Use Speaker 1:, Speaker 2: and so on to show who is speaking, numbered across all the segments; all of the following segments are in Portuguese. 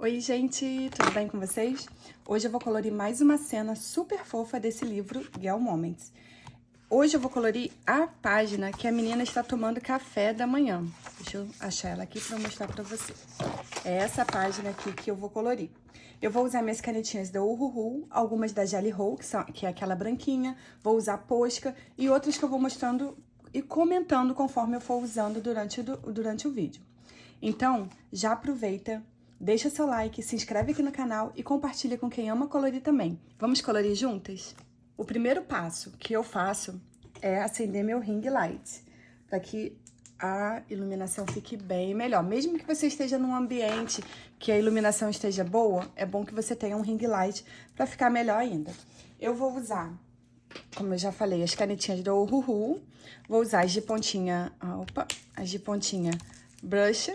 Speaker 1: Oi, gente, tudo bem com vocês? Hoje eu vou colorir mais uma cena super fofa desse livro, Girl Moments. Hoje eu vou colorir a página que a menina está tomando café da manhã. Deixa eu achar ela aqui para mostrar para vocês. É essa página aqui que eu vou colorir. Eu vou usar minhas canetinhas da Uhuhu, algumas da Jelly Roll, que é aquela branquinha, vou usar Posca e outras que eu vou mostrando e comentando conforme eu for usando durante o vídeo. Então, já aproveita, deixa seu like, se inscreve aqui no canal e compartilha com quem ama colorir também. Vamos colorir juntas? O primeiro passo que eu faço é acender meu ring light, para que a iluminação fique bem melhor. Mesmo que você esteja num ambiente que a iluminação esteja boa, é bom que você tenha um ring light para ficar melhor ainda. Eu vou usar, como eu já falei, as canetinhas do Uhuhu, vou usar as de pontinha, as de pontinha brush,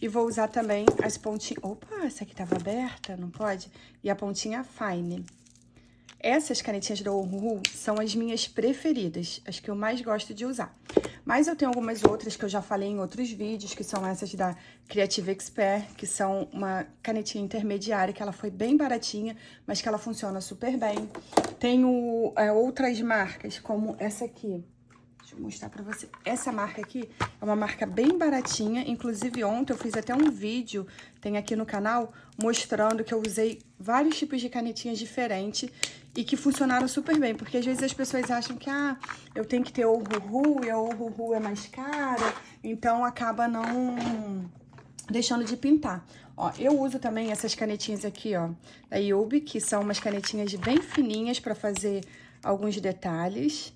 Speaker 1: e vou usar também as pontinhas... Opa, essa aqui tava aberta, não pode? E a pontinha fine. Essas canetinhas da Uhuhu são as minhas preferidas, as que eu mais gosto de usar. Mas eu tenho algumas outras que eu já falei em outros vídeos, que são essas da Creative Expert, que são uma canetinha intermediária, que ela foi bem baratinha, mas que ela funciona super bem. Tenho outras marcas, como essa aqui. Deixa eu mostrar pra você. Essa marca aqui é uma marca bem baratinha. Inclusive, ontem eu fiz até um vídeo, tem aqui no canal, mostrando que eu usei vários tipos de canetinhas diferentes e que funcionaram super bem. Porque às vezes as pessoas acham que, eu tenho que ter o Uhuhu e a Uhuhu é mais cara, então acaba não deixando de pintar. Ó, eu uso também essas canetinhas aqui, ó, da Yubi, que são umas canetinhas bem fininhas para fazer alguns detalhes.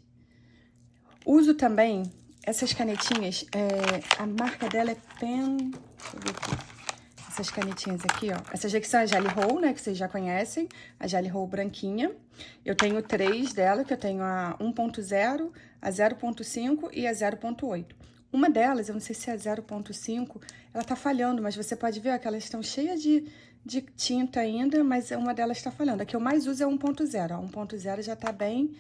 Speaker 1: Uso também essas canetinhas, a marca dela é Pen... Deixa eu ver aqui. Essas canetinhas aqui, ó. Essas aqui são a Jelly Roll, né, que vocês já conhecem. A Jelly Roll branquinha. Eu tenho 3 dela, que eu tenho a 1.0, a 0.5 e a 0.8. Uma delas, eu não sei se é a 0.5, ela tá falhando, mas você pode ver ó, que elas estão cheias de tinta ainda, mas uma delas tá falhando. A que eu mais uso é 1.0, ó. 1.0 já tá bem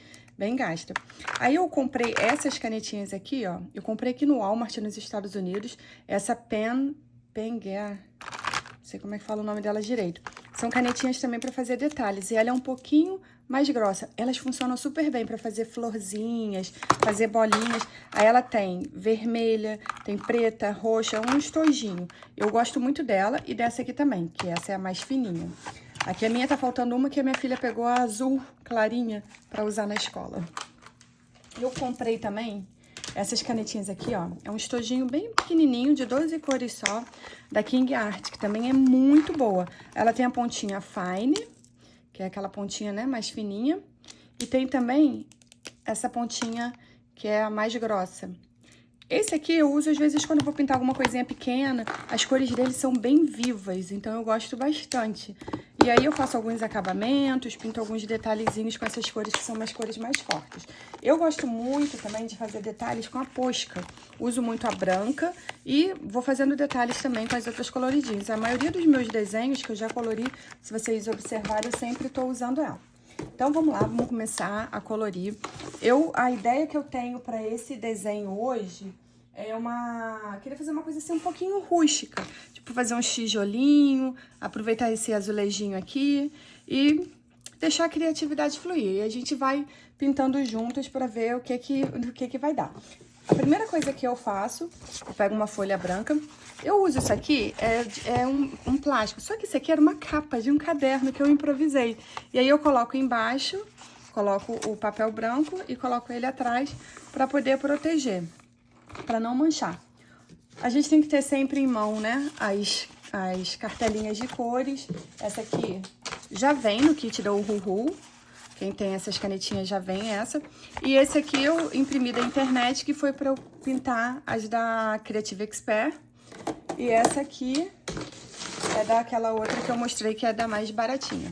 Speaker 1: gasta. Aí eu comprei essas canetinhas aqui, ó. Eu comprei aqui no Walmart, nos Estados Unidos. Essa Penguer, não sei como é que fala o nome dela direito. São canetinhas também para fazer detalhes. E ela é um pouquinho mais grossa. Elas funcionam super bem para fazer florzinhas, fazer bolinhas. Aí ela tem vermelha, tem preta, roxa, um estojinho. Eu gosto muito dela e dessa aqui também, que essa é a mais fininha. Aqui a minha tá faltando uma que a minha filha pegou a azul clarinha para usar na escola. Eu comprei também essas canetinhas aqui, ó. É um estojinho bem pequenininho, de 12 cores só, da King Art, que também é muito boa. Ela tem a pontinha fine, que é aquela pontinha, né, mais fininha. E tem também essa pontinha que é a mais grossa. Esse aqui eu uso às vezes quando eu vou pintar alguma coisinha pequena, as cores dele são bem vivas, então eu gosto bastante. E aí eu faço alguns acabamentos, pinto alguns detalhezinhos com essas cores que são umas cores mais fortes. Eu gosto muito também de fazer detalhes com a Posca. Uso muito a branca e vou fazendo detalhes também com as outras coloridinhas. A maioria dos meus desenhos que eu já colori, se vocês observarem, eu sempre estou usando ela. Então, vamos lá, vamos começar a colorir. A ideia que eu tenho para esse desenho hoje é queria fazer uma coisa assim um pouquinho rústica. Tipo, fazer um tijolinho, aproveitar esse azulejinho aqui e deixar a criatividade fluir. E a gente vai pintando juntos para ver o que vai dar. A primeira coisa que eu faço, eu pego uma folha branca. Eu uso isso aqui, um plástico. Só que isso aqui era uma capa de um caderno que eu improvisei. E aí eu coloco embaixo, coloco o papel branco e coloco ele atrás para poder proteger, para não manchar. A gente tem que ter sempre em mão, né, as cartelinhas de cores. Essa aqui já vem no kit da Uhuhu. Quem tem essas canetinhas já vem essa. E esse aqui eu imprimi da internet, que foi para eu pintar as da Creative Expert. E essa aqui é daquela outra que eu mostrei, que é da mais baratinha.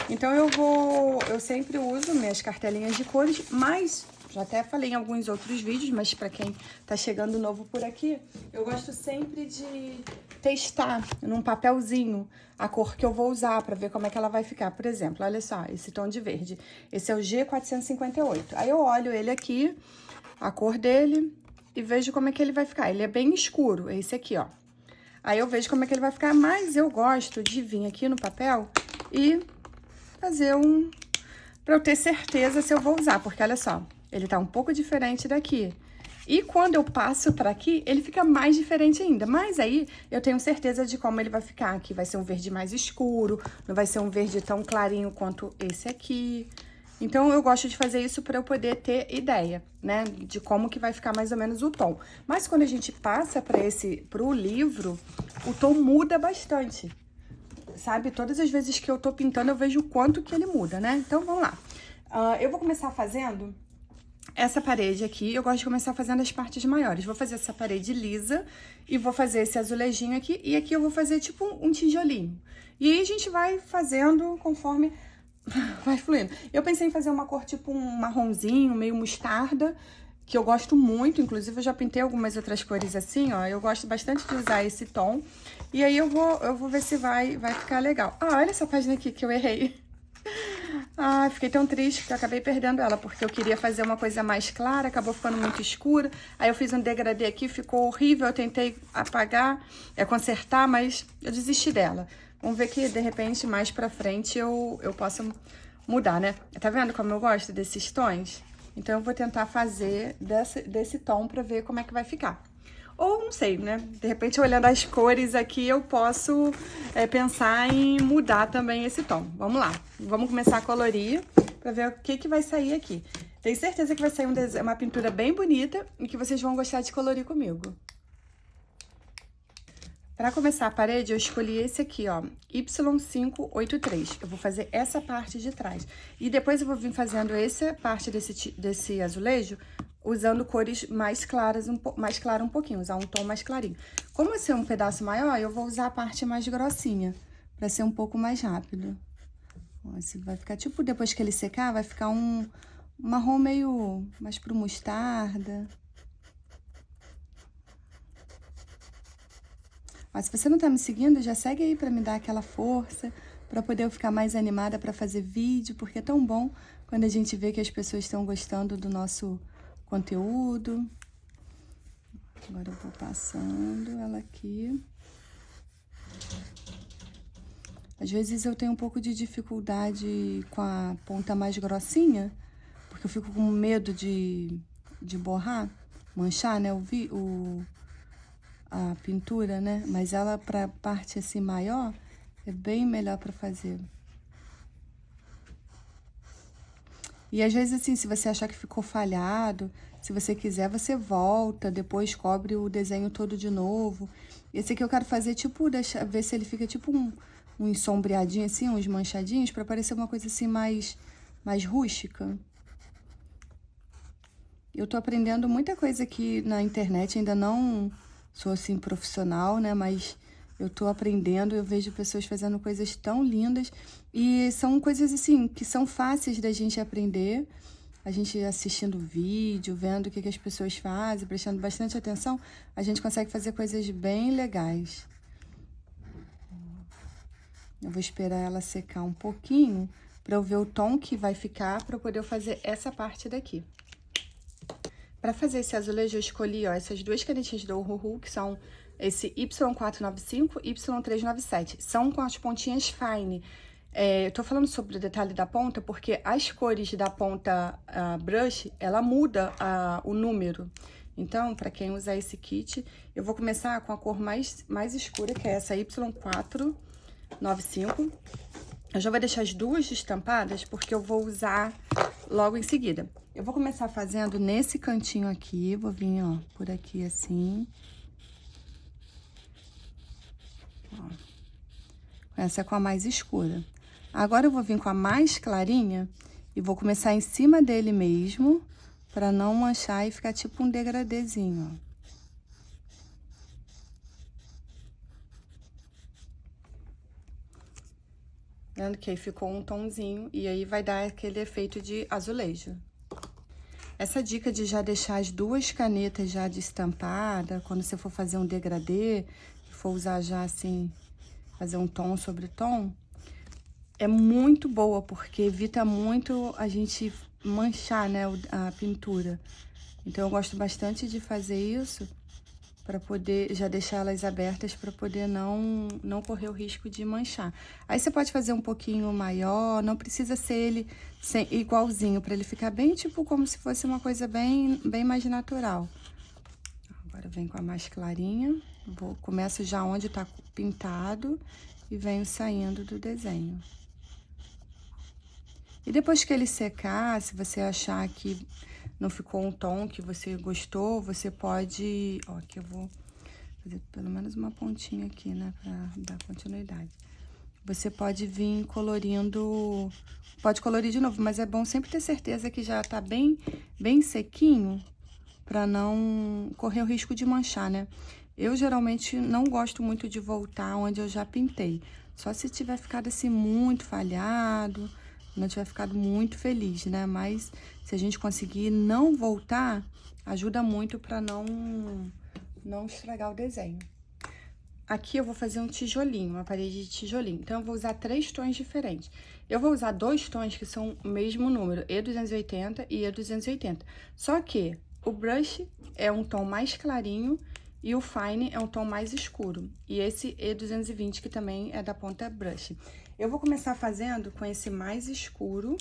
Speaker 1: Então eu sempre uso minhas cartelinhas de cores, mas já até falei em alguns outros vídeos, mas para quem tá chegando novo por aqui, eu gosto sempre de testar num papelzinho a cor que eu vou usar para ver como é que ela vai ficar. Por exemplo, olha só, esse tom de verde. Esse é o G458. Aí eu olho ele aqui, a cor dele, e vejo como é que ele vai ficar. Ele é bem escuro, esse aqui, ó. Aí eu vejo como é que ele vai ficar, mas eu gosto de vir aqui no papel e fazer pra eu ter certeza se eu vou usar, porque olha só, ele tá um pouco diferente daqui. E quando eu passo pra aqui, ele fica mais diferente ainda. Mas aí, eu tenho certeza de como ele vai ficar. Aqui vai ser um verde mais escuro, não vai ser um verde tão clarinho quanto esse aqui. Então, eu gosto de fazer isso pra eu poder ter ideia, né? De como que vai ficar mais ou menos o tom. Mas quando a gente passa pro livro, o tom muda bastante. Sabe? Todas as vezes que eu tô pintando, eu vejo o quanto que ele muda, né? Então, vamos lá. Eu vou começar fazendo essa parede aqui. Eu gosto de começar fazendo as partes maiores. Vou fazer essa parede lisa e vou fazer esse azulejinho aqui. E aqui eu vou fazer tipo um tijolinho. E aí a gente vai fazendo conforme vai fluindo. Eu pensei em fazer uma cor tipo um marronzinho, meio mostarda, que eu gosto muito. Inclusive eu já pintei algumas outras cores assim, ó. Eu gosto bastante de usar esse tom. E aí eu vou ver se vai ficar legal. Ah, olha essa página aqui que eu errei. Ah, fiquei tão triste que eu acabei perdendo ela, porque eu queria fazer uma coisa mais clara, acabou ficando muito escura. Aí eu fiz um degradê aqui, ficou horrível, eu tentei apagar, consertar, mas eu desisti dela. Vamos ver que, de repente, mais pra frente eu possa mudar, né? Tá vendo como eu gosto desses tons? Então eu vou tentar fazer desse tom pra ver como é que vai ficar. Ou, não sei, né? De repente, olhando as cores aqui, eu posso pensar em mudar também esse tom. Vamos lá. Vamos começar a colorir pra ver o que vai sair aqui. Tenho certeza que vai sair uma pintura bem bonita e que vocês vão gostar de colorir comigo. Para começar a parede, eu escolhi esse aqui, ó, Y583. Eu vou fazer essa parte de trás. E depois eu vou vir fazendo essa parte desse azulejo usando cores mais claras, mais claro um pouquinho, usar um tom mais clarinho. Como esse é um pedaço maior, eu vou usar a parte mais grossinha, pra ser um pouco mais rápido. Ó, esse vai ficar, tipo, depois que ele secar, vai ficar um marrom meio mais pro mostarda. Ó, se você não tá me seguindo, já segue aí pra me dar aquela força, pra poder eu ficar mais animada pra fazer vídeo, porque é tão bom quando a gente vê que as pessoas estão gostando do nosso conteúdo. Agora eu vou passando ela aqui. Às vezes eu tenho um pouco de dificuldade com a ponta mais grossinha, porque eu fico com medo de borrar, manchar, né, a pintura, né? Mas ela, pra parte assim maior, é bem melhor pra fazer. E às vezes, assim, se você achar que ficou falhado, se você quiser, você volta, depois cobre o desenho todo de novo. Esse aqui eu quero fazer, tipo, ver se ele fica tipo um ensombreadinho, assim, uns manchadinhos, pra parecer uma coisa assim mais rústica. Eu tô aprendendo muita coisa aqui na internet, ainda não sou, assim, profissional, né, mas eu tô aprendendo, eu vejo pessoas fazendo coisas tão lindas e são coisas, assim, que são fáceis da gente aprender. A gente assistindo vídeo, vendo o que as pessoas fazem, prestando bastante atenção, a gente consegue fazer coisas bem legais. Eu vou esperar ela secar um pouquinho pra eu ver o tom que vai ficar pra eu poder fazer essa parte daqui. Pra fazer esse azulejo, eu escolhi, ó, essas duas canetinhas do Uhuhu, que são esse Y495 e Y397. São com as pontinhas fine. Eu tô falando sobre o detalhe da ponta porque as cores da ponta brush, ela muda o número. Então, pra quem usar esse kit, eu vou começar com a cor mais escura, que é essa Y495. Eu já vou deixar as duas estampadas porque eu vou usar logo em seguida. Eu vou começar fazendo nesse cantinho aqui, vou vir, ó, por aqui assim. Ó. Essa é com a mais escura. Agora eu vou vir com a mais clarinha e vou começar em cima dele mesmo, pra não manchar e ficar tipo um degradêzinho, ó. Vendo que aí ficou um tomzinho e aí vai dar aquele efeito de azulejo. Essa dica de já deixar as duas canetas já de estampada, quando você for fazer um degradê, for usar já assim, fazer um tom sobre tom, é muito boa, porque evita muito a gente manchar, né, a pintura. Então, eu gosto bastante de fazer isso para poder já deixar elas abertas para poder não correr o risco de manchar. Aí você pode fazer um pouquinho maior, não precisa ser ele igualzinho, para ele ficar bem tipo como se fosse uma coisa bem mais natural. Agora vem com a mais clarinha, começo já onde tá pintado e venho saindo do desenho. E depois que ele secar, se você achar que não ficou um tom que você gostou, você pode... Ó, aqui eu vou fazer pelo menos uma pontinha aqui, né, pra dar continuidade. Você pode vir colorindo... Pode colorir de novo, mas é bom sempre ter certeza que já tá bem sequinho, pra não correr o risco de manchar, né? Eu geralmente não gosto muito de voltar onde eu já pintei. Só se tiver ficado assim muito falhado, não tiver ficado muito feliz, né? Mas se a gente conseguir não voltar, ajuda muito para não estragar o desenho. Aqui eu vou fazer um tijolinho, uma parede de tijolinho. Então, eu vou usar 3 tons diferentes. Eu vou usar 2 tons que são o mesmo número, E280 e E280. Só que o brush é um tom mais clarinho e o fine é um tom mais escuro. E esse E220 que também é da ponta brush. Eu vou começar fazendo com esse mais escuro.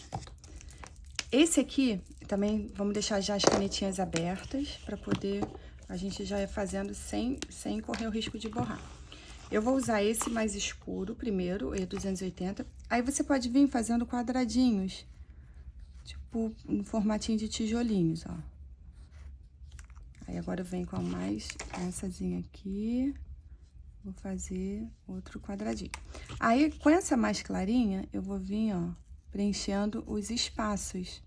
Speaker 1: Esse aqui, também, vamos deixar já as canetinhas abertas, para poder a gente já ir fazendo sem correr o risco de borrar. Eu vou usar esse mais escuro primeiro, o E280. Aí você pode vir fazendo quadradinhos, tipo, no formatinho de tijolinhos, ó. Aí agora eu venho com maisessazinha aqui. Vou fazer outro quadradinho. Aí, com essa mais clarinha, eu vou vir, ó, preenchendo os espaços.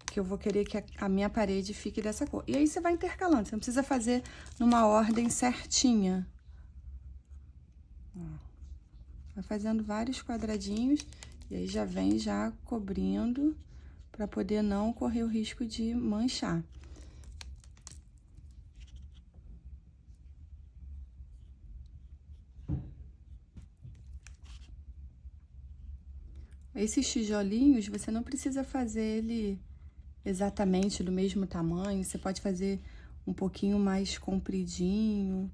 Speaker 1: Que eu vou querer que a minha parede fique dessa cor. E aí, você vai intercalando. Você não precisa fazer numa ordem certinha. Ó. Vai fazendo vários quadradinhos. E aí, já vem já cobrindo para poder não correr o risco de manchar. Esses tijolinhos, você não precisa fazer ele exatamente do mesmo tamanho. Você pode fazer um pouquinho mais compridinho,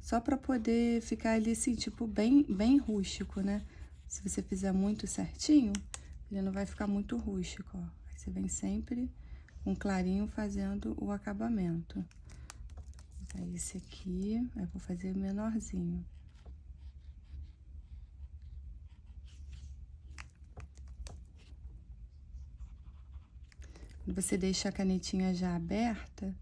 Speaker 1: só para poder ficar ali assim, tipo, bem rústico, né? Se você fizer muito certinho, ele não vai ficar muito rústico, ó. Aí você vem sempre com clarinho fazendo o acabamento. Aí esse aqui, eu vou fazer menorzinho. Quando você deixa a canetinha já aberta,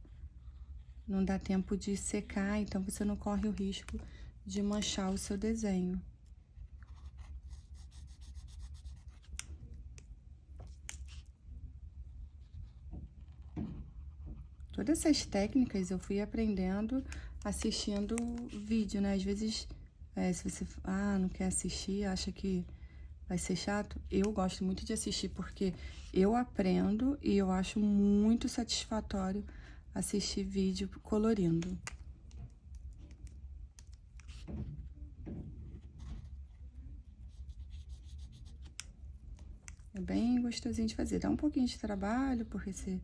Speaker 1: não dá tempo de secar, então você não corre o risco de manchar o seu desenho. Todas essas técnicas eu fui aprendendo assistindo vídeo, né? Às vezes, se você não quer assistir, acha que vai ser chato, eu gosto muito de assistir porque eu aprendo e eu acho muito satisfatório assistir vídeo colorindo. É bem gostosinho de fazer. Dá um pouquinho de trabalho, porque você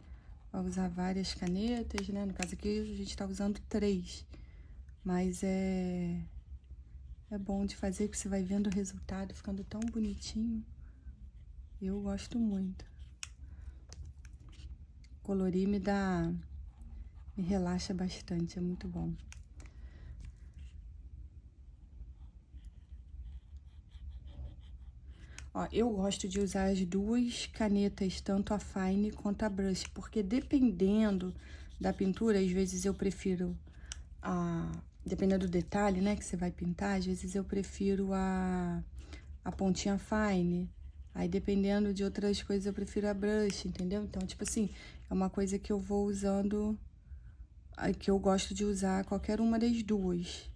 Speaker 1: vai usar várias canetas, né? No caso aqui, a gente tá usando 3. Mas é bom de fazer, porque você vai vendo o resultado ficando tão bonitinho. Eu gosto muito. Colorir me relaxa bastante, é muito bom. Ó, eu gosto de usar as 2 canetas, tanto a fine quanto a brush, porque dependendo da pintura, às vezes eu prefiro dependendo do detalhe, né, que você vai pintar, às vezes eu prefiro a pontinha fine. Aí, dependendo de outras coisas, eu prefiro a brush, entendeu? Então, tipo assim, é uma coisa que eu vou usando, que eu gosto de usar qualquer uma das 2.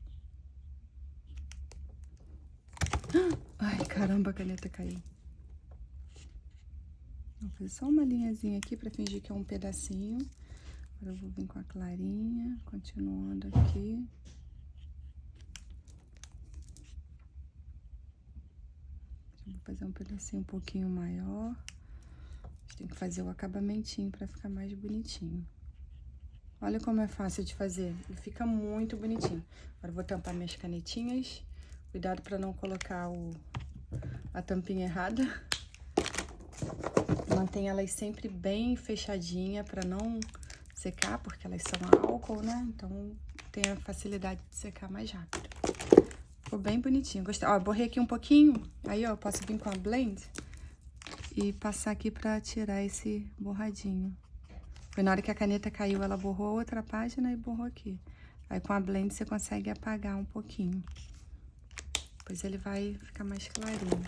Speaker 1: Ai, caramba, a caneta caiu. Vou fazer só uma linhazinha aqui pra fingir que é um pedacinho. Agora eu vou vir com a clarinha, continuando aqui. Vou fazer um pedacinho um pouquinho maior. A gente tem que fazer o acabamentinho pra ficar mais bonitinho. Olha como é fácil de fazer. E fica muito bonitinho. Agora eu vou tampar minhas canetinhas. Cuidado para não colocar a tampinha errada. Mantenha elas sempre bem fechadinha para não secar, porque elas são álcool, né? Então tem a facilidade de secar mais rápido. Ficou bem bonitinho. Gostei. Ó, borrei aqui um pouquinho. Aí, ó, eu posso vir com a blend e passar aqui para tirar esse borradinho. Foi na hora que a caneta caiu, ela borrou outra página e borrou aqui. Aí com a blend você consegue apagar um pouquinho. Depois ele vai ficar mais clarinho.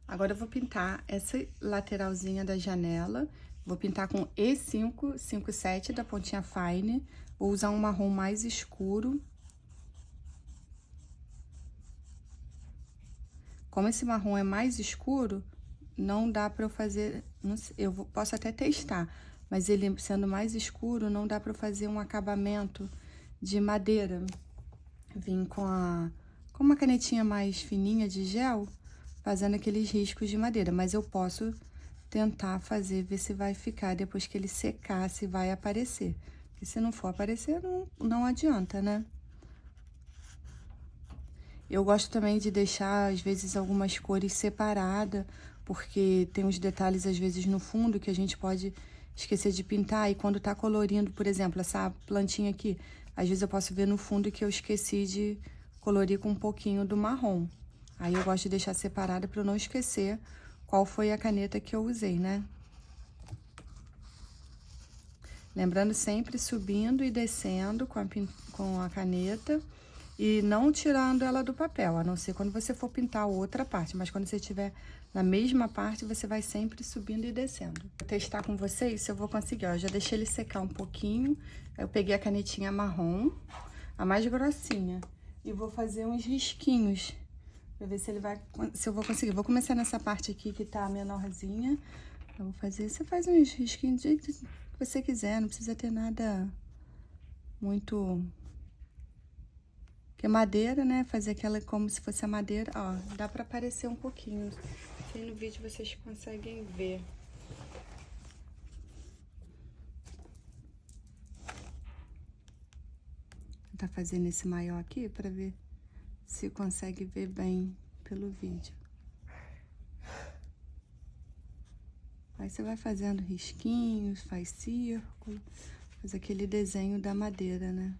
Speaker 1: Agora eu vou pintar essa lateralzinha da janela. Vou pintar com E5, 57 da pontinha fine. Vou usar um marrom mais escuro. Como esse marrom é mais escuro, não dá pra eu fazer... Não sei, posso até testar, mas ele sendo mais escuro, não dá pra eu fazer um acabamento de madeira. Vim com uma canetinha mais fininha de gel, fazendo aqueles riscos de madeira. Mas eu posso tentar fazer, ver se vai ficar. Depois que ele secar, se vai aparecer. Porque se não for aparecer, não adianta, né? Eu gosto também de deixar, às vezes, algumas cores separadas, porque tem uns detalhes, às vezes, no fundo que a gente pode esquecer de pintar. E quando tá colorindo, por exemplo, essa plantinha aqui, às vezes eu posso ver no fundo que eu esqueci de colorir com um pouquinho do marrom. Aí eu gosto de deixar separada para eu não esquecer qual foi a caneta que eu usei, né? Lembrando sempre subindo e descendo com a caneta e não tirando ela do papel, a não ser quando você for pintar outra parte. Mas quando você estiver na mesma parte, você vai sempre subindo e descendo. Vou testar com vocês se eu vou conseguir, ó. Eu já deixei ele secar um pouquinho. Aí eu peguei a canetinha marrom, a mais grossinha, e vou fazer uns risquinhos pra ver se eu vou conseguir. Vou começar nessa parte aqui que tá menorzinha. Eu vou fazer, você faz uns risquinhos do jeito que você quiser, não precisa ter nada muito... Porque madeira, né, fazer aquela como se fosse a madeira, ó, dá pra aparecer um pouquinho. Aqui no vídeo vocês conseguem ver. Vou tá fazendo esse maior aqui pra ver se consegue ver bem pelo vídeo. Aí você vai fazendo risquinhos, faz círculo, faz aquele desenho da madeira, né?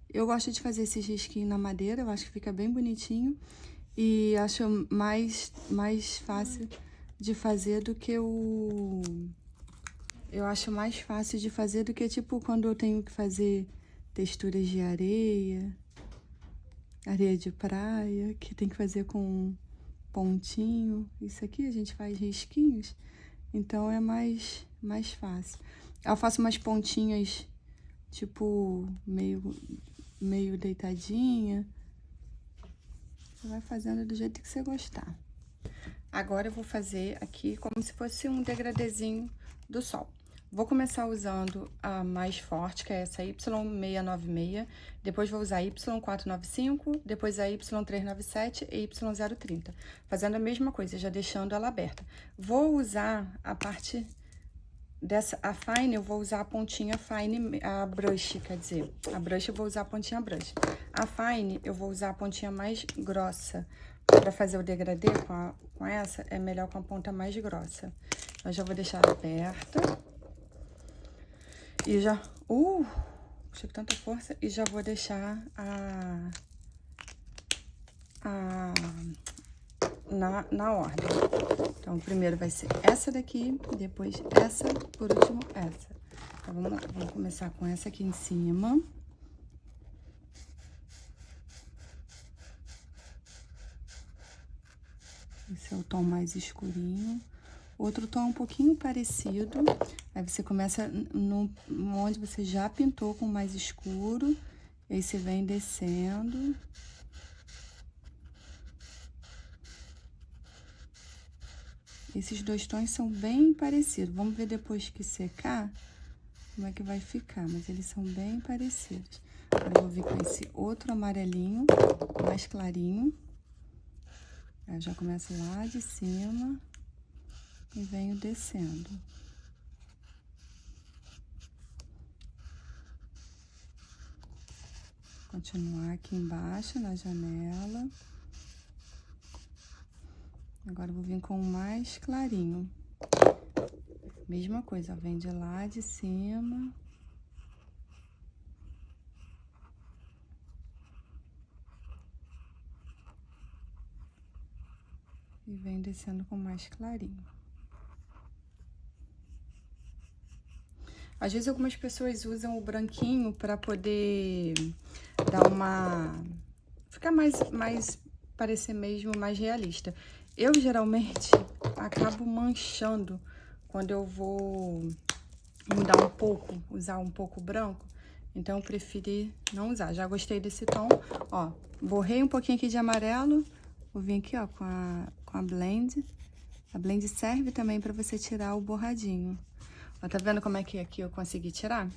Speaker 1: Eu gosto de fazer esses risquinhos na madeira, eu acho que fica bem bonitinho. E acho mais fácil de fazer do que o... Eu acho mais fácil de fazer do que, tipo, quando eu tenho que fazer texturas de areia de praia, que tem que fazer com pontinho. Isso aqui a gente faz risquinhos, então é mais fácil. Eu faço umas pontinhas, tipo, meio deitadinha. Você vai fazendo do jeito que você gostar. Agora eu vou fazer aqui como se fosse um degradezinho do sol. Vou começar usando a mais forte, que é essa Y696, depois vou usar a Y495, depois a Y397 e Y030. Fazendo a mesma coisa, já deixando ela aberta. Vou usar a parte dessa, a fine, eu vou usar a pontinha fine, a brush, quer dizer, a brush eu vou usar a pontinha brush. A fine, eu vou usar a pontinha mais grossa. Para fazer o degradê com essa, é melhor com a ponta mais grossa. Eu já vou deixar ela aberta. E já... puxei com tanta força. E já vou deixar na ordem. Então, primeiro vai ser essa daqui, depois essa, por último essa. Então, vamos lá. Vamos começar com essa aqui em cima. Esse é o tom mais escurinho. Outro tom um pouquinho parecido. Aí você começa onde você já pintou com mais escuro. E aí você vem descendo. Esses dois tons são bem parecidos. Vamos ver depois que secar como é que vai ficar. Mas eles são bem parecidos. Agora eu vou vir com esse outro amarelinho, mais clarinho. Aí eu já começo lá de cima e venho descendo. Continuar aqui embaixo na janela. Agora eu vou vir com o mais clarinho. Mesma coisa, vem de lá de cima. E vem descendo com mais clarinho. Às vezes algumas pessoas usam o branquinho para poder dar uma... ficar mais parecer mesmo mais realista. Eu geralmente acabo manchando quando eu vou mudar um pouco, usar um pouco branco. Então eu preferi não usar. Já gostei desse tom. Ó, borrei um pouquinho aqui de amarelo. Vou vir aqui, ó, com a blend. A blend serve também para você tirar o borradinho. Ó, tá vendo como é que aqui eu consegui tirar?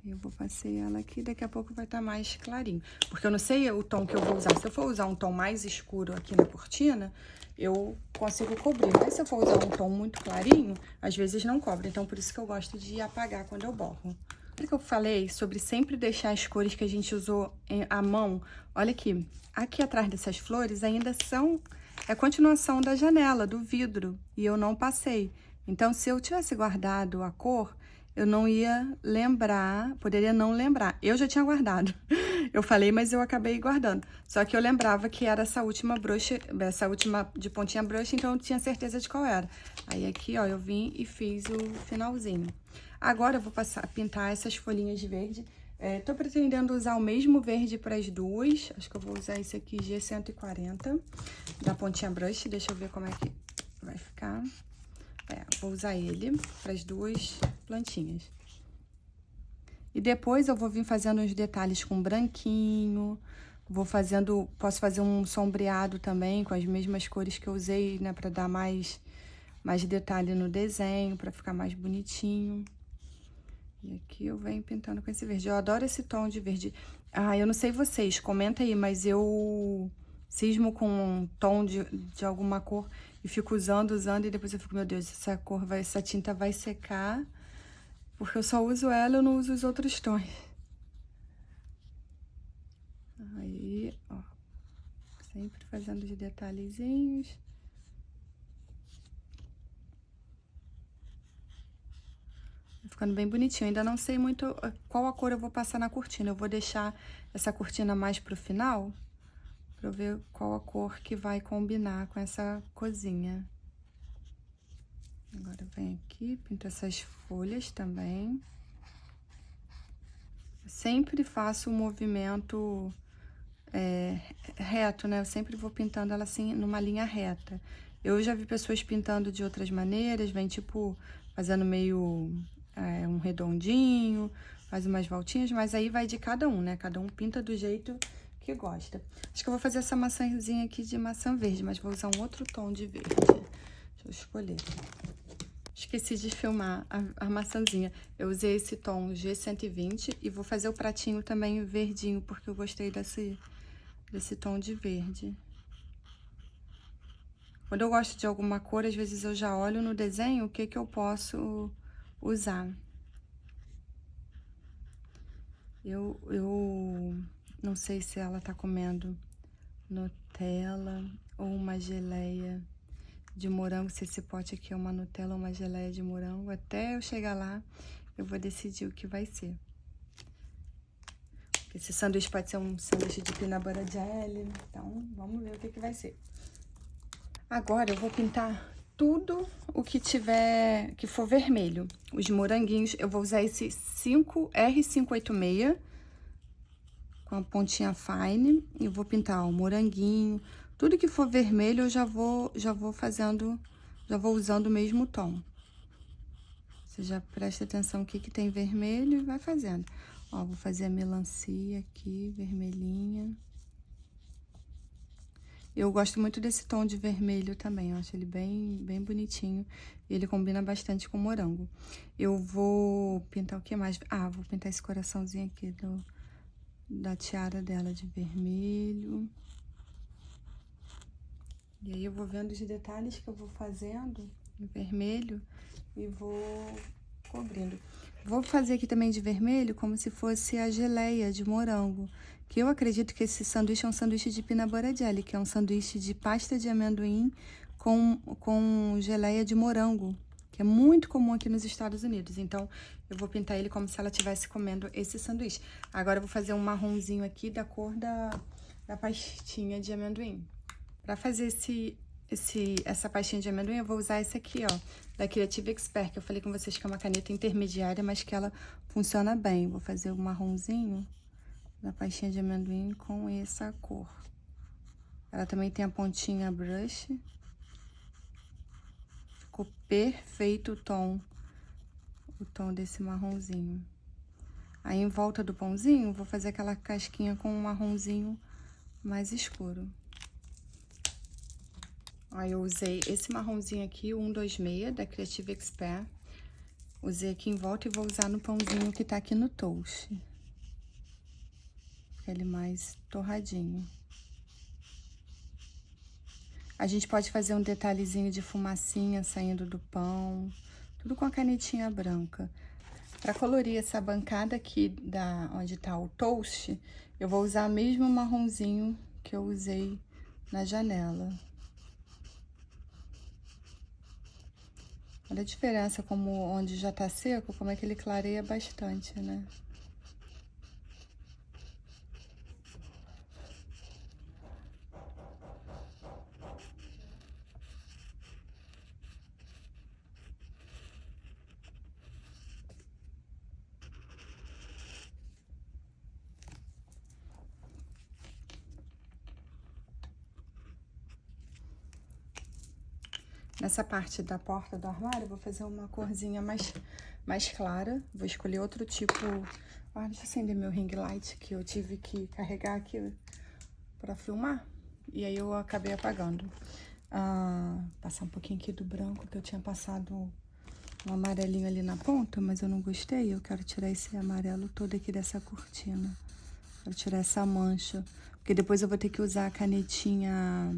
Speaker 1: Eu vou passar ela aqui, daqui a pouco vai estar mais clarinho. Porque eu não sei o tom que eu vou usar. Se eu for usar um tom mais escuro aqui na cortina, eu consigo cobrir. Mas se eu for usar um tom muito clarinho, às vezes não cobre. Então, por isso que eu gosto de apagar quando eu borro. Lembra que eu falei sobre sempre deixar as cores que a gente usou à mão? Olha aqui. Aqui atrás dessas flores ainda são... é a continuação da janela, do vidro. E eu não passei. Então, se eu tivesse guardado a cor... eu não ia lembrar, poderia não lembrar. Eu já tinha guardado. Eu falei, mas eu acabei guardando. Só que eu lembrava que era essa última brocha, essa última de pontinha broxa, então eu tinha certeza de qual era. Aí aqui, ó, eu vim e fiz o finalzinho. Agora eu vou pintar essas folhinhas de verde. Tô pretendendo usar o mesmo verde para as duas. Acho que eu vou usar esse aqui, G140, da pontinha brush. Deixa eu ver como é que vai ficar. Vou usar ele para as duas plantinhas. E depois eu vou vir fazendo uns detalhes com branquinho. Posso fazer um sombreado também com as mesmas cores que eu usei, né? Para dar mais detalhe no desenho, para ficar mais bonitinho. E aqui eu venho pintando com esse verde. Eu adoro esse tom de verde. Ah, eu não sei vocês, comenta aí, mas eu cismo com um tom de alguma cor e fico usando, e depois eu fico, meu Deus, essa tinta vai secar, porque eu só uso ela, eu não uso os outros tons. Aí, ó, sempre fazendo os detalhezinhos. Ficando bem bonitinho. Ainda não sei muito qual a cor eu vou passar na cortina. Eu vou deixar essa cortina mais pro final, pra eu ver qual a cor que vai combinar com essa cozinha. Agora vem aqui, pinto essas folhas também. Eu sempre faço um movimento reto, né? Eu sempre vou pintando ela assim, numa linha reta. Eu já vi pessoas pintando de outras maneiras, vem tipo, fazendo meio um redondinho, faz umas voltinhas, mas aí vai de cada um, né? Cada um pinta do jeito que gosta. Acho que eu vou fazer essa maçãzinha aqui de maçã verde, mas vou usar um outro tom de verde. Deixa eu escolher. Esqueci de filmar a maçãzinha. Eu usei esse tom G120 e vou fazer o pratinho também verdinho, porque eu gostei desse tom de verde. Quando eu gosto de alguma cor, às vezes eu já olho no desenho o que eu posso usar. Eu não sei se ela tá comendo Nutella ou uma geleia de morango, se esse pote aqui é uma Nutella ou uma geleia de morango. Até eu chegar lá, eu vou decidir o que vai ser. Esse sanduíche pode ser um sanduíche de peanut butter jelly, então vamos ver o que vai ser. Agora eu vou pintar tudo o que for vermelho. Os moranguinhos, eu vou usar esse R586 com a pontinha fine. E eu vou pintar o moranguinho. Tudo que for vermelho eu já vou usando o mesmo tom. Você já presta atenção o que tem vermelho e vai fazendo. Ó, vou fazer a melancia aqui, vermelhinha. Eu gosto muito desse tom de vermelho também, eu acho ele bem bonitinho. E ele combina bastante com morango. Eu vou pintar o que mais? Ah, vou pintar esse coraçãozinho aqui da tiara dela de vermelho. E aí eu vou vendo os detalhes que eu vou fazendo em vermelho e vou cobrindo. Vou fazer aqui também de vermelho, como se fosse a geleia de morango. Que eu acredito que esse sanduíche é um sanduíche de peanut butter jelly, que é um sanduíche de pasta de amendoim com geleia de morango, que é muito comum aqui nos Estados Unidos. Então, eu vou pintar ele como se ela estivesse comendo esse sanduíche. Agora, eu vou fazer um marronzinho aqui da cor da pastinha de amendoim. Para fazer essa pastinha de amendoim, eu vou usar esse aqui, ó, da Creative Expert, que eu falei com vocês que é uma caneta intermediária, mas que ela funciona bem. Vou fazer o marronzinho da pastinha de amendoim com essa cor. Ela também tem a pontinha brush. Ficou perfeito o tom desse marronzinho. Aí, em volta do pãozinho, vou fazer aquela casquinha com um marronzinho mais escuro. Aí, eu usei esse marronzinho aqui, o 126 da Creative Expert. Usei aqui em volta e vou usar no pãozinho que tá aqui no toast. Fica ele mais torradinho. A gente pode fazer um detalhezinho de fumacinha saindo do pão, tudo com a canetinha branca. Para colorir essa bancada aqui onde tá o toast, eu vou usar o mesmo marronzinho que eu usei na janela. Olha a diferença, como onde já tá seco, como é que ele clareia bastante, né? Nessa parte da porta do armário, eu vou fazer uma corzinha mais clara. Vou escolher outro tipo... Ah, deixa eu acender meu ring light, que eu tive que carregar aqui pra filmar. E aí, eu acabei apagando. Passar um pouquinho aqui do branco, que eu tinha passado um amarelinho ali na ponta, mas eu não gostei. Eu quero tirar esse amarelo todo aqui dessa cortina. Quero tirar essa mancha. Porque depois eu vou ter que usar a canetinha...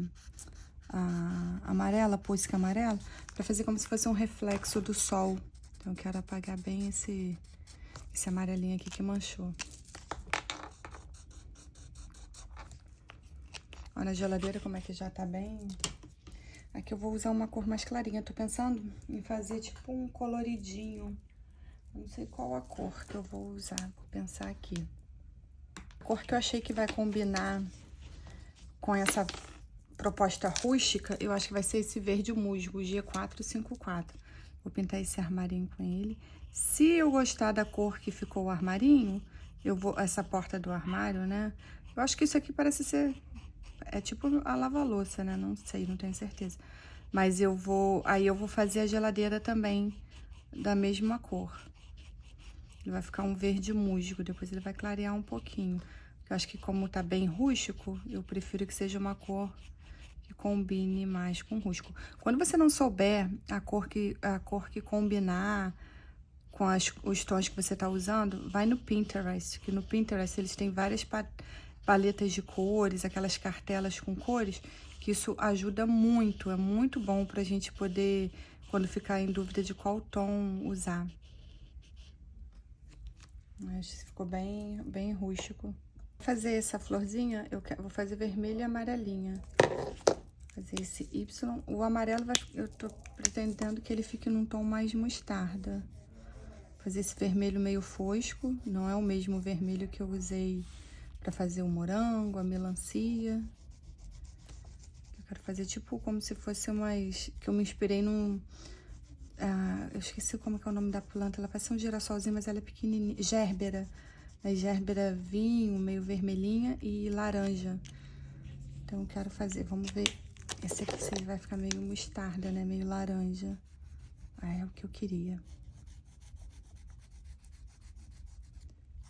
Speaker 1: amarela, pôssica amarela, pra fazer como se fosse um reflexo do sol. Então, eu quero apagar bem esse amarelinho aqui que manchou. Olha a geladeira como é que já tá bem. Aqui eu vou usar uma cor mais clarinha. Tô pensando em fazer tipo um coloridinho. Eu não sei qual a cor que eu vou usar. Vou pensar aqui. A cor que eu achei que vai combinar com essa proposta rústica, eu acho que vai ser esse verde musgo, G454. Vou pintar esse armarinho com ele. Se eu gostar da cor que ficou o armarinho, essa porta do armário, né? Eu acho que isso aqui parece ser... É tipo a lava-louça, né? Não sei, não tenho certeza. Mas aí eu vou fazer a geladeira também da mesma cor. Ele vai ficar um verde musgo, depois ele vai clarear um pouquinho. Eu acho que como tá bem rústico, eu prefiro que seja uma cor que combine mais com rústico. Quando você não souber a cor que combinar com os tons que você tá usando, vai no Pinterest, que no Pinterest eles têm várias paletas de cores, aquelas cartelas com cores, que isso ajuda muito, é muito bom pra gente poder, quando ficar em dúvida de qual tom usar. Acho que ficou bem rústico. Pra fazer essa florzinha, vou fazer vermelha e amarelinha. Fazer esse Y. O amarelo, eu tô pretendendo que ele fique num tom mais mostarda. Fazer esse vermelho meio fosco. Não é o mesmo vermelho que eu usei pra fazer o morango, a melancia. Eu quero fazer tipo como se fosse umas... Que eu me inspirei num... eu esqueci como que é o nome da planta. Ela parece um girassolzinho, mas ela é pequenininha. Gérbera. A gérbera vinho, meio vermelhinha e laranja. Então, eu quero fazer... Vamos ver... Esse aqui se ele vai ficar meio mostarda, né? Meio laranja. É o que eu queria.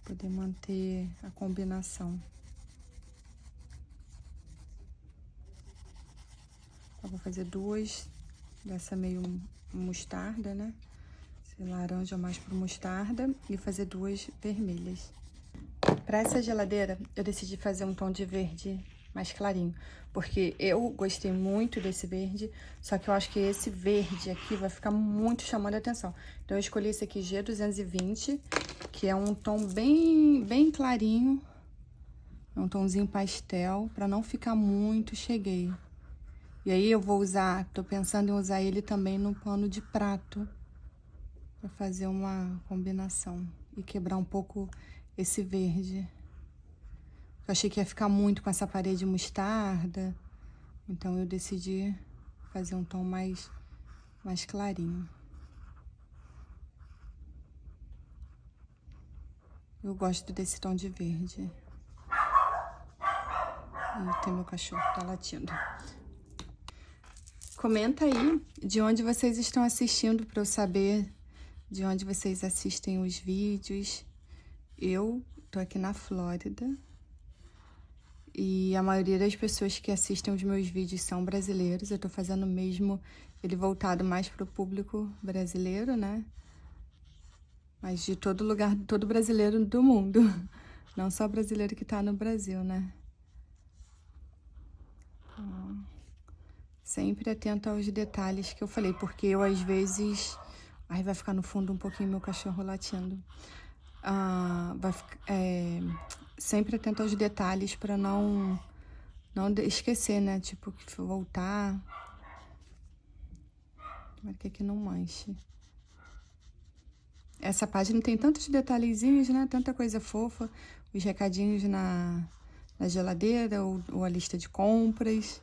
Speaker 1: Poder manter a combinação. Eu vou fazer duas dessa meio mostarda, né? Esse laranja mais pro mostarda. E fazer duas vermelhas. Para essa geladeira, eu decidi fazer um tom de verde mais clarinho. Porque eu gostei muito desse verde, só que eu acho que esse verde aqui vai ficar muito chamando a atenção. Então, eu escolhi esse aqui, G220, que é um tom bem clarinho. É um tomzinho pastel, pra não ficar muito cheguei. E aí, eu vou usar, tô pensando em usar ele também no pano de prato, pra fazer uma combinação e quebrar um pouco esse verde. Eu achei que ia ficar muito com essa parede mostarda, então eu decidi fazer um tom mais clarinho. Eu gosto desse tom de verde. E tem meu cachorro, tá latindo. Comenta aí de onde vocês estão assistindo para eu saber de onde vocês assistem os vídeos. Eu tô aqui na Flórida. E a maioria das pessoas que assistem os meus vídeos são brasileiros. Eu tô fazendo mesmo ele voltado mais pro público brasileiro, né? Mas de todo lugar, todo brasileiro do mundo. Não só brasileiro que tá no Brasil, né? Sempre atento aos detalhes que eu falei, porque eu às vezes... Aí vai ficar no fundo um pouquinho meu cachorro latindo. Sempre atento aos detalhes para não esquecer, né? Tipo, que voltar. Tomara que aqui não manche. Essa página tem tantos detalhezinhos, né? Tanta coisa fofa. Os recadinhos na geladeira ou a lista de compras.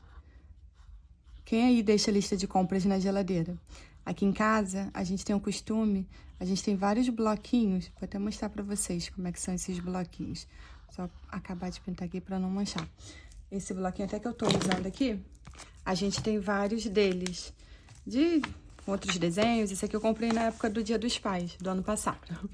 Speaker 1: Quem aí deixa a lista de compras na geladeira? Aqui em casa, a gente tem um costume, a gente tem vários bloquinhos. Vou até mostrar pra vocês como é que são esses bloquinhos. Só acabar de pintar aqui pra não manchar. Esse bloquinho até que eu tô usando aqui, a gente tem vários deles. De outros desenhos. Esse aqui eu comprei na época do Dia dos Pais, do ano passado.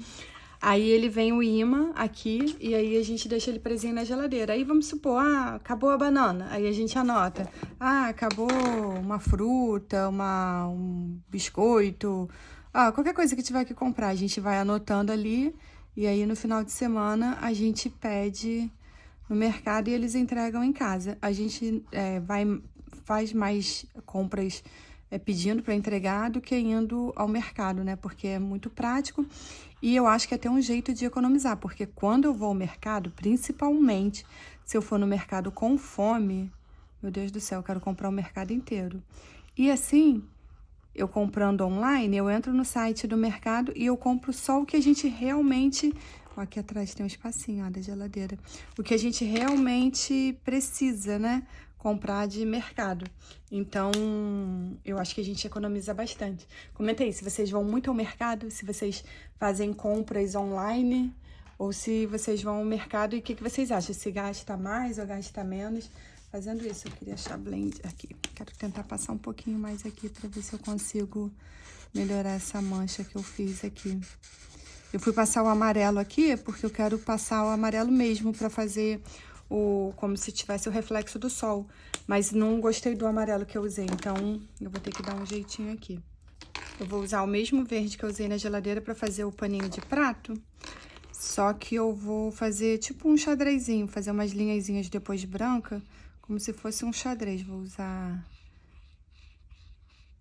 Speaker 1: Aí ele vem o imã aqui e aí a gente deixa ele presinho na geladeira. Aí vamos supor, acabou a banana. Aí a gente anota. Acabou uma fruta, um biscoito. Qualquer coisa que tiver que comprar, a gente vai anotando ali. E aí no final de semana a gente pede no mercado e eles entregam em casa. A gente faz mais compras pedindo para entregar do que indo ao mercado, né? Porque é muito prático. E eu acho que é até um jeito de economizar, porque quando eu vou ao mercado, principalmente se eu for no mercado com fome, meu Deus do céu, eu quero comprar o mercado inteiro. E assim, eu comprando online, eu entro no site do mercado e eu compro só o que a gente realmente... Aqui atrás tem um espacinho, da geladeira. O que a gente realmente precisa, né? Comprar de mercado. Então, eu acho que a gente economiza bastante. Comenta aí se vocês vão muito ao mercado, se vocês fazem compras online, ou se vocês vão ao mercado e o que vocês acham? Se gasta mais ou gasta menos fazendo isso. Eu queria achar blend aqui. Quero tentar passar um pouquinho mais aqui para ver se eu consigo melhorar essa mancha que eu fiz aqui. Eu fui passar o amarelo aqui porque eu quero passar o amarelo mesmo para fazer como se tivesse o reflexo do sol. Mas não gostei do amarelo que eu usei, então eu vou ter que dar um jeitinho aqui. Eu vou usar o mesmo verde que eu usei na geladeira para fazer o paninho de prato. Só que eu vou fazer tipo um xadrezinho, fazer umas linhazinhas depois branca, como se fosse um xadrez. Vou usar...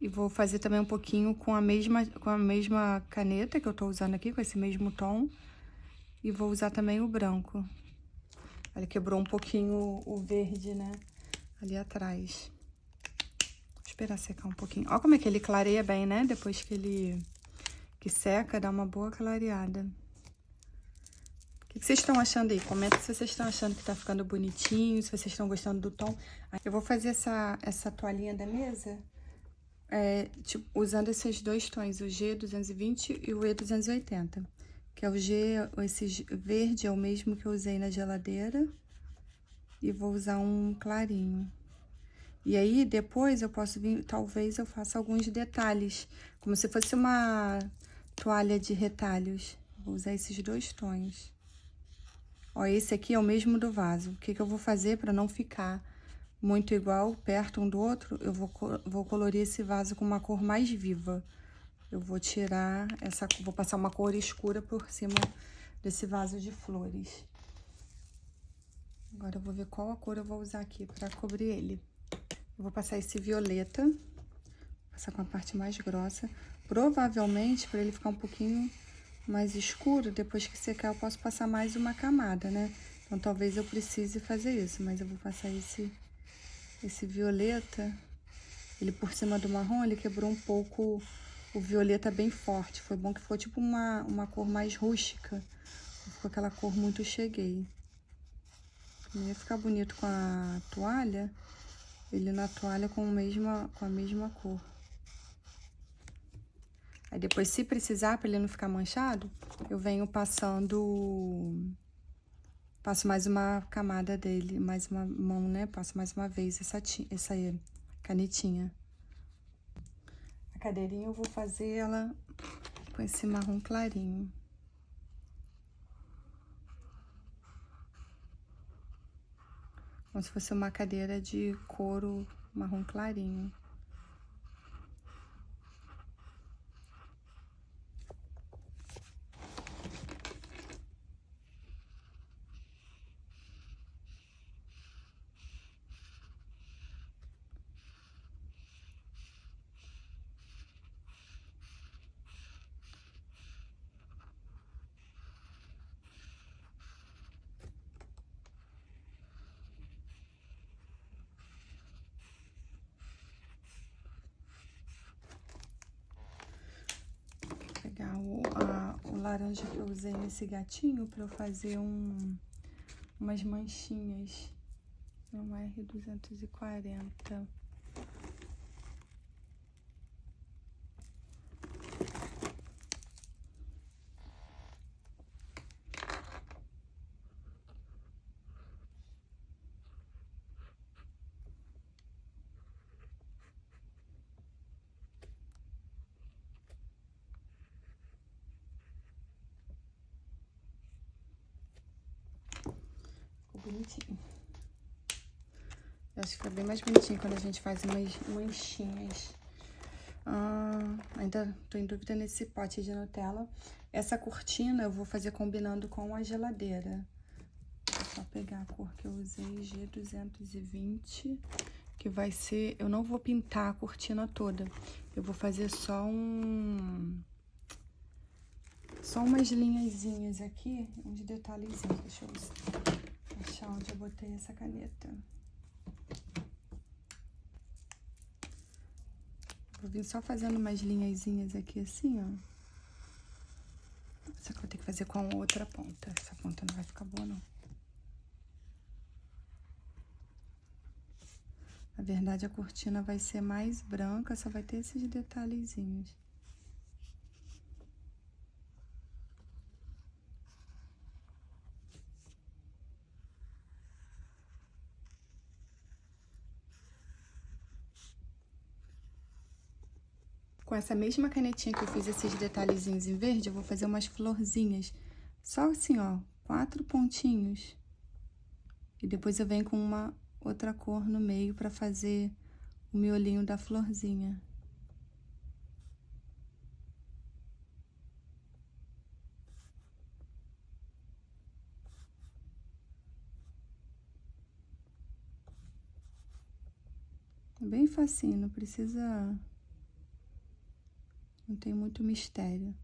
Speaker 1: E vou fazer também um pouquinho com a mesma caneta que eu tô usando aqui, com esse mesmo tom. E vou usar também o branco. Olha, quebrou um pouquinho o verde, né? Ali atrás. Vou esperar secar um pouquinho. Olha como é que ele clareia bem, né? Depois que seca, dá uma boa clareada. O que vocês estão achando aí? Comenta se vocês estão achando que tá ficando bonitinho, se vocês estão gostando do tom. Eu vou fazer essa toalhinha da mesa... tipo, usando esses dois tons, o G220 e o E280. Que é o esse verde é o mesmo que eu usei na geladeira. E vou usar um clarinho. E aí, depois eu posso vir, talvez eu faça alguns detalhes. Como se fosse uma toalha de retalhos. Vou usar esses dois tons. Ó, esse aqui é o mesmo do vaso. O que eu vou fazer para não ficar muito igual, perto um do outro? Eu vou colorir esse vaso com uma cor mais viva. Eu vou tirar vou passar uma cor escura por cima desse vaso de flores. Agora eu vou ver qual a cor eu vou usar aqui pra cobrir ele. Eu vou passar esse violeta, vou passar com a parte mais grossa. Provavelmente, para ele ficar um pouquinho mais escuro, depois que secar eu posso passar mais uma camada, né? Então, talvez eu precise fazer isso, mas eu vou passar esse violeta. Ele por cima do marrom, ele quebrou um pouco o violeta bem forte. Foi bom que ficou tipo uma cor mais rústica. Não ficou aquela cor muito cheguei. Não ia ficar bonito com a toalha, ele na toalha com a mesma cor. Aí depois, se precisar, para ele não ficar manchado, eu venho passo mais uma camada dele, mais uma mão, né? Passo mais uma vez essa canetinha. A cadeirinha eu vou fazer ela com esse marrom clarinho. Como se fosse uma cadeira de couro marrom clarinho. Pegar o laranja que eu usei nesse gatinho para eu fazer umas manchinhas. É um R240. Bonitinho. Eu acho que fica bem mais bonitinho quando a gente faz umas manchinhas. Ainda tô em dúvida nesse pote de Nutella. Essa cortina eu vou fazer combinando com a geladeira. Vou só pegar a cor que eu usei, G220, que vai ser... Eu não vou pintar a cortina toda. Eu vou fazer só umas linhazinhas aqui, uns detalhezinhos. Deixa eu achar onde eu botei essa caneta. Vou vir só fazendo umas linhazinhas aqui assim, ó. Só que eu vou ter que fazer com a outra ponta. Essa ponta não vai ficar boa, não. Na verdade, a cortina vai ser mais branca, só vai ter esses detalhezinhos. Com essa mesma canetinha que eu fiz esses detalhezinhos em verde, eu vou fazer umas florzinhas. Só assim, ó, 4 pontinhos. E depois eu venho com uma outra cor no meio pra fazer o miolinho da florzinha. Bem facinho, não precisa... Não tem muito mistério.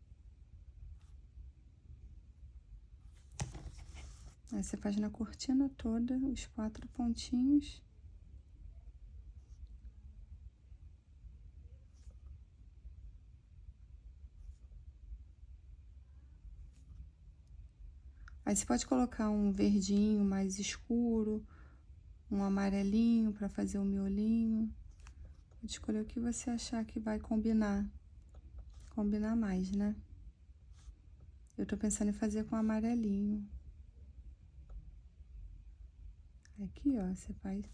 Speaker 1: Aí você faz na cortina toda os 4 pontinhos. Aí você pode colocar um verdinho mais escuro, um amarelinho para fazer o miolinho. Pode escolher o que você achar que vai combinar mais, né? Eu tô pensando em fazer com amarelinho. Aqui, ó, você faz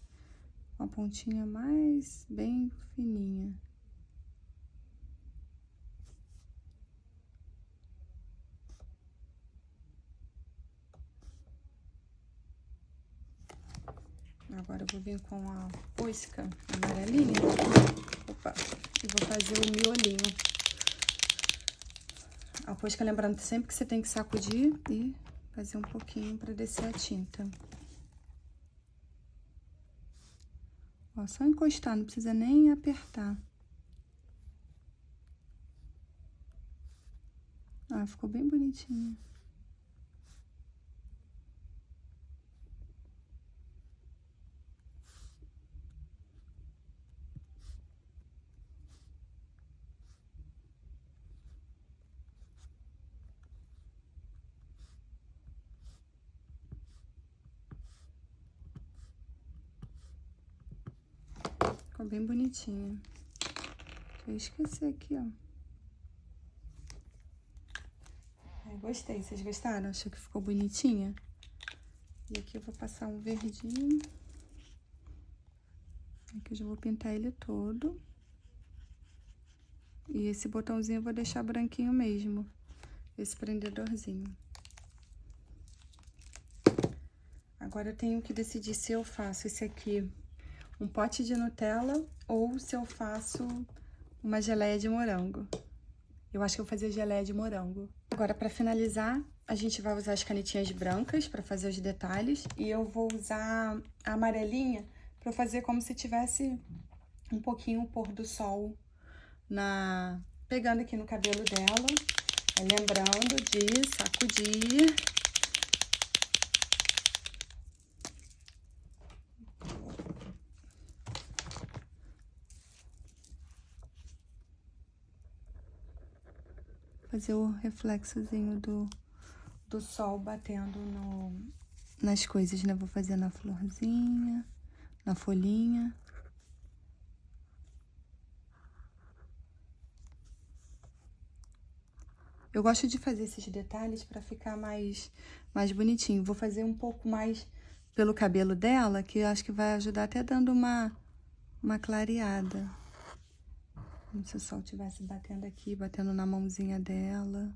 Speaker 1: uma pontinha mais bem fininha. Agora eu vou vir com a fosca amarelinha. Opa! E vou fazer o miolinho. A fosca, lembrando sempre que você tem que sacudir e fazer um pouquinho para descer a tinta. Ó, só encostar, não precisa nem apertar. Ah, ficou bem bonitinho. Ficou bem bonitinho. Deixa eu esquecer aqui, ó. Gostei. Vocês gostaram? Achou que ficou bonitinha? E aqui eu vou passar um verdinho. Aqui eu já vou pintar ele todo. E esse botãozinho eu vou deixar branquinho mesmo. Esse prendedorzinho. Agora eu tenho que decidir se eu faço esse aqui um pote de Nutella ou se eu faço uma geleia de morango. Eu acho que eu vou fazer geleia de morango. Agora, para finalizar, a gente vai usar as canetinhas brancas para fazer os detalhes. E eu vou usar a amarelinha para fazer como se tivesse um pouquinho o pôr do sol pegando aqui no cabelo dela. Lembrando de sacudir. Fazer o reflexozinho do sol batendo nas coisas, né? Vou fazer na florzinha, na folhinha. Eu gosto de fazer esses detalhes para ficar mais bonitinho. Vou fazer um pouco mais pelo cabelo dela, que eu acho que vai ajudar até dando uma clareada. Como se o sol estivesse batendo aqui, batendo na mãozinha dela.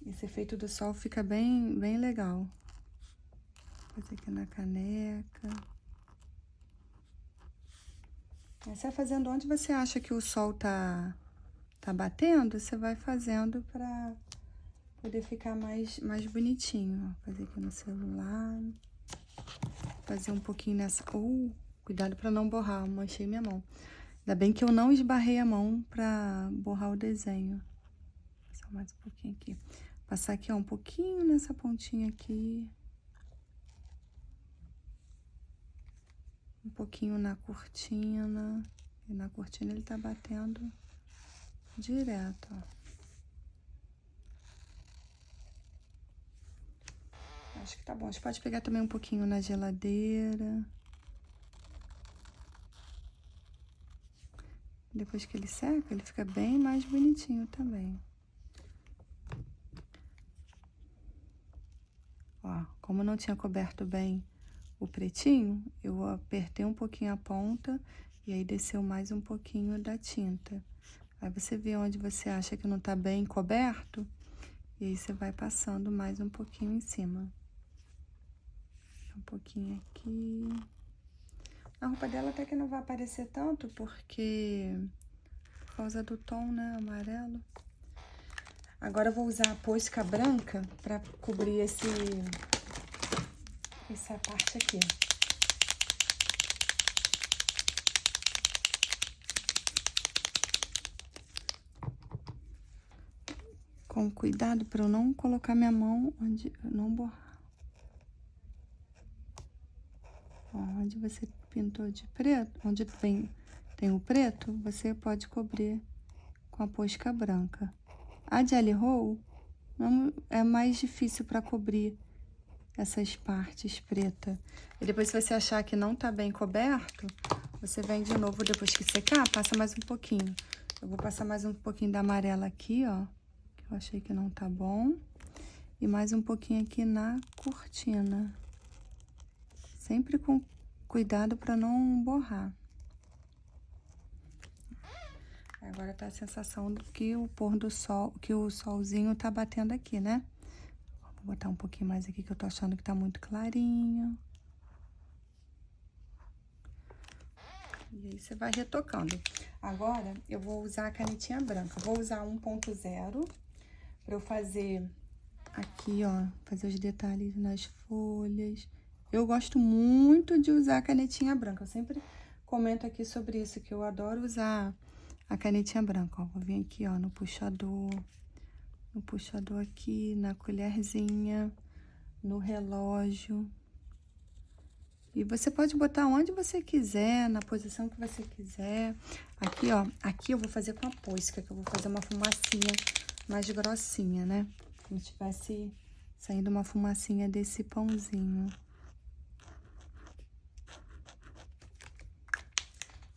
Speaker 1: Esse efeito do sol fica bem legal. Vou fazer aqui na caneca. Você vai fazendo onde você acha que o sol tá batendo, você vai fazendo pra poder ficar mais bonitinho. Ó, fazer aqui no celular. Fazer um pouquinho nessa... cuidado pra não borrar, manchei minha mão. Ainda bem que eu não esbarrei a mão pra borrar o desenho. Só mais um pouquinho aqui. Passar aqui, ó, um pouquinho nessa pontinha aqui. Um pouquinho na cortina. E na cortina ele tá batendo direto, ó. Acho que tá bom. A gente pode pegar também um pouquinho na geladeira. Depois que ele seca, ele fica bem mais bonitinho também. Ó, como não tinha coberto bem o pretinho, eu apertei um pouquinho a ponta e aí desceu mais um pouquinho da tinta. Aí você vê onde você acha que não tá bem coberto, e aí você vai passando mais um pouquinho em cima. Um pouquinho aqui. A roupa dela até que não vai aparecer tanto, porque por causa do tom, né, amarelo. Agora eu vou usar a posca branca para cobrir essa parte aqui. Com cuidado para eu não colocar minha mão onde eu não borrar. Ó, onde você pintou de preto, onde tem o preto, você pode cobrir com a posca branca. A Jelly Roll é mais difícil para cobrir essas partes pretas. E depois, se você achar que não tá bem coberto, você vem de novo, depois que secar, passa mais um pouquinho. Eu vou passar mais um pouquinho da amarela aqui, ó, que eu achei que não tá bom. E mais um pouquinho aqui na cortina. Sempre com cuidado para não borrar. Agora tá a sensação do que o pôr do sol, que o solzinho tá batendo aqui, né? Vou botar um pouquinho mais aqui, que eu tô achando que tá muito clarinho. E aí você vai retocando. Agora, eu vou usar a canetinha branca. Vou usar 1.0 para eu fazer aqui, ó, fazer os detalhes nas folhas. eu gosto muito de usar a canetinha branca. Eu sempre comento aqui sobre isso, que eu adoro usar a canetinha branca, ó. Vou vir aqui, ó, no puxador aqui, na colherzinha, no relógio. E você pode botar onde você quiser, na posição que você quiser. Aqui, ó, aqui eu vou fazer com a posca, que eu vou fazer uma fumacinha mais grossinha, né? Como se tivesse saindo uma fumacinha desse pãozinho.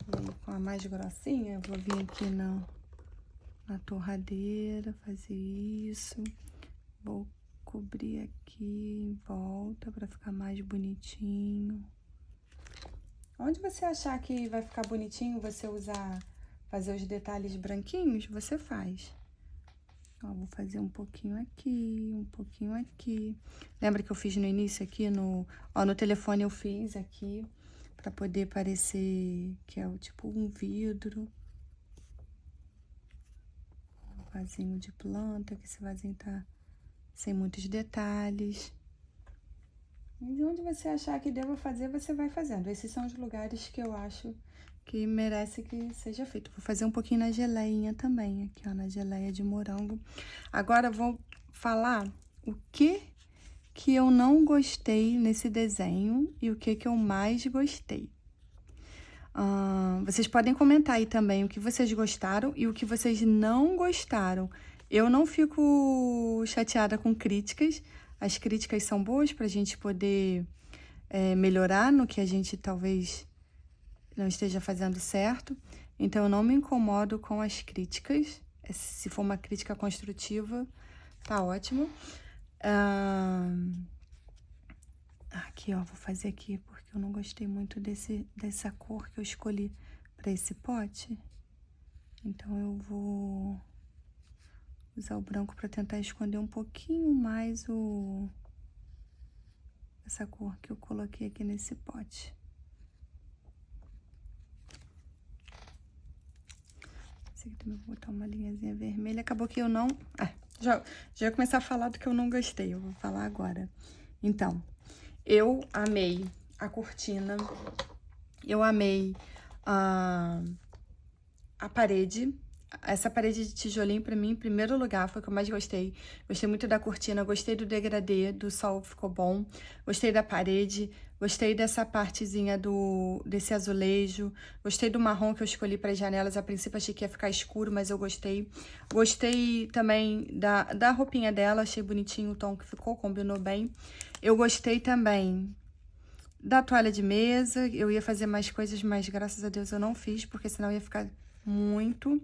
Speaker 1: E com a mais grossinha, eu vou vir aqui na torradeira, fazer isso. Vou cobrir aqui em volta para ficar mais bonitinho. Onde você achar que vai ficar bonitinho, você fazer os detalhes branquinhos, você faz. Ó, vou fazer um pouquinho aqui, um pouquinho aqui. Lembra que eu fiz no início aqui, no telefone eu fiz aqui, para poder parecer que é tipo um vidro. Um vasinho de planta, que esse vasinho tá sem muitos detalhes. E onde você achar que deva fazer, você vai fazendo. Esses são os lugares que eu acho que merece que seja feito. Vou fazer um pouquinho na geleinha também, aqui, ó, na geleia de morango. Agora eu vou falar o que eu não gostei nesse desenho e o que eu mais gostei. Vocês podem comentar aí também o que vocês gostaram e o que vocês não gostaram. Eu não fico chateada com críticas. As críticas são boas para a gente poder melhorar no que a gente talvez não esteja fazendo certo. Então, eu não me incomodo com as críticas. Se for uma crítica construtiva, tá ótimo. Aqui, ó, vou fazer aqui, porque eu não gostei muito dessa cor que eu escolhi para esse pote. Então, eu vou usar o branco para tentar esconder um pouquinho mais essa cor que eu coloquei aqui nesse pote. Esse aqui também vou botar uma linhazinha vermelha. Acabou que eu não... já ia começar a falar do que eu não gostei. Eu vou falar agora. Então, eu amei a cortina. Eu amei a parede. Essa parede de tijolinho, pra mim, em primeiro lugar, foi o que eu mais gostei. Gostei muito da cortina, gostei do degradê, do sol ficou bom. Gostei da parede, gostei dessa partezinha desse azulejo. Gostei do marrom que eu escolhi para as janelas. A princípio achei que ia ficar escuro, mas eu gostei. Gostei também da roupinha dela, achei bonitinho o tom que ficou, combinou bem. Eu gostei também da toalha de mesa. Eu ia fazer mais coisas, mas graças a Deus eu não fiz, porque senão ia ficar muito.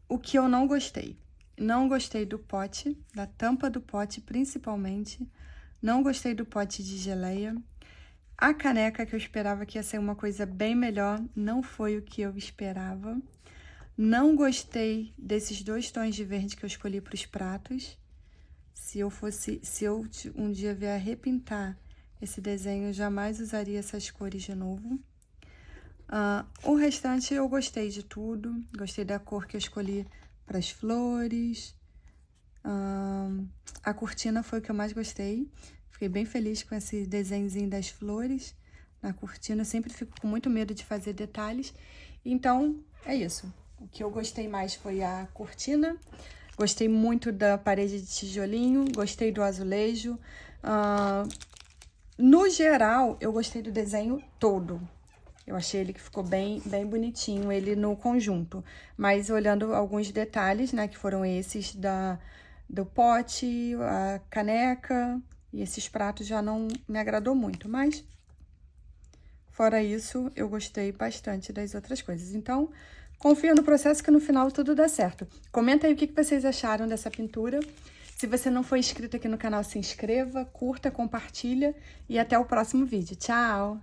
Speaker 1: O que eu não gostei? Não gostei do pote, da tampa do pote principalmente. Não gostei do pote de geleia. A caneca, que eu esperava que ia ser uma coisa bem melhor, não foi o que eu esperava. Não gostei desses 2 tons de verde que eu escolhi para os pratos. Se eu um dia vier repintar esse desenho, eu jamais usaria essas cores de novo. O restante eu gostei de tudo. Gostei da cor que eu escolhi para as flores. A cortina foi o que eu mais gostei. Fiquei bem feliz com esse desenhozinho das flores na cortina. Eu sempre fico com muito medo de fazer detalhes. Então, é isso. O que eu gostei mais foi a cortina. Gostei muito da parede de tijolinho. Gostei do azulejo. No geral, eu gostei do desenho todo. Eu achei ele que ficou bem bonitinho, ele no conjunto. Mas olhando alguns detalhes, né, que foram esses do pote, a caneca e esses pratos já não me agradou muito. Mas, fora isso, eu gostei bastante das outras coisas. Então, confia no processo que no final tudo dá certo. Comenta aí o que vocês acharam dessa pintura. Se você não for inscrito aqui no canal, se inscreva, curta, compartilha e até o próximo vídeo. Tchau!